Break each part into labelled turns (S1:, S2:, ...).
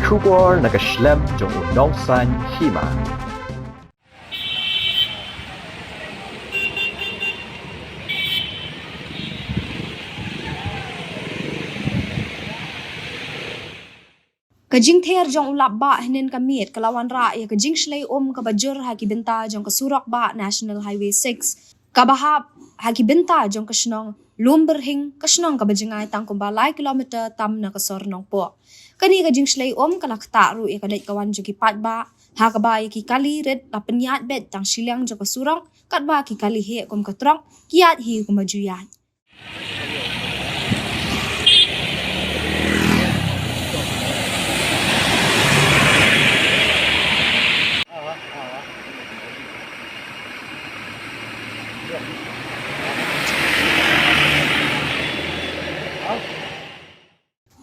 S1: Shubor nakaslem jong udongsan hima.
S2: Kajing ther jong ulap ba henen kamit kalawan ra ya kajing shlei kabajur haki benta jong kasurok ba National Highway 6 kabahap haki benta jong kasnong lumberhing kasnong kabajengai tang kumbalai kilometer tam na kasor nong po kani kajing shlei kalakta ru ya kadai kawan jogi pat ba ha ka ba ki kali red la penyat bet tang silang jong kasurong kat ba ki kali he kom katrong kiat hi kumajuyat.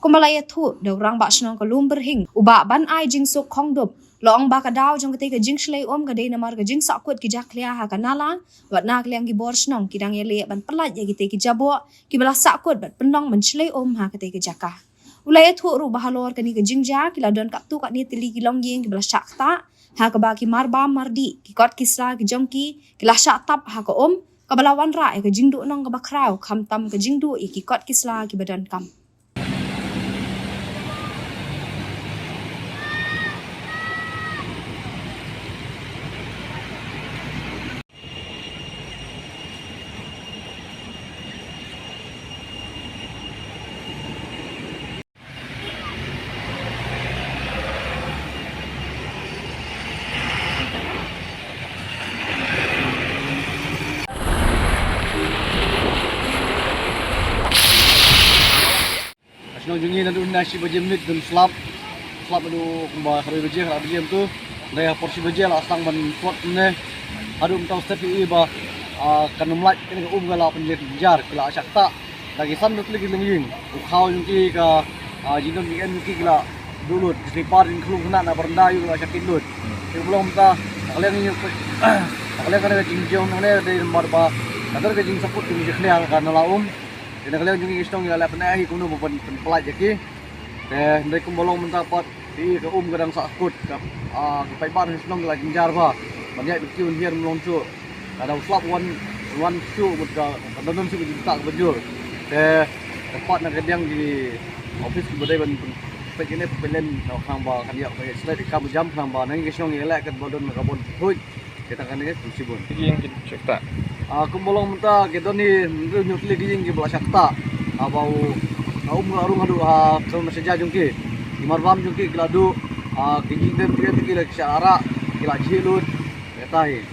S2: Kumalaya thu do rang ba snong kalum berhing uba ban ai jing sok khong dop long ba ka daw jong kate ka jing shlei ka dei namar ka jing sakut ki jaklia ha kanala wat nak liang ki bor snong ki dang yele ban pelat ya kite ki jabo ki bala sakut bat penong men shlei ha kate ki jaka ulaya thu ru ba halor kani ka jing ja ki la don kap tu ka ni tili ki long yeng ki bala sakta ha ka ba ki marba mardi ki kot kisra ki jongki ki la sak tap ha ka kabalawan ra ka jing du nong ka ba kraw kham tam ka jing du ki kot kisla ki badan kam.
S3: Nang jungi nandu nasi bajem mit dan slap adu kumba hari bajem hari bajem tu daya porsi bajem lah asang ban pot ne adu mentau sepi iba kan memlaj kan gala penjet jar kala asakta lagi san dut lagi lenging ukau jungi ka jinon weekend jungi kala dulut selipar in khulung na berenda yu kala sakin lut belum ta kalian ini kalian kan jingjong ne dari nomor ba kadar ke jing saput jungi khliang kan laum dan kalian juga istong yang lain penahi kuno bukan pelaj jaki, dari kumbolong mendapat di ke kadang sakut, kepai bar istong lagi jar bah, banyak bikin hier melonco, ada uslap one show buat kadang show kita bejur, tempat nak kedang di office kedai ban begini pelen nak hamba kan ya, selain kamu jam hamba, nanti istong yang lain kat bodon kabon hui, kita kan ini kusibun.
S4: Yang kita cek tak.
S3: Kumbolong menta kita ni nyutli gijing ki bala sakta abau arung adu sama saja jungki imarbam jungki keladu gijing dem kira kira syara kira jilut ketahi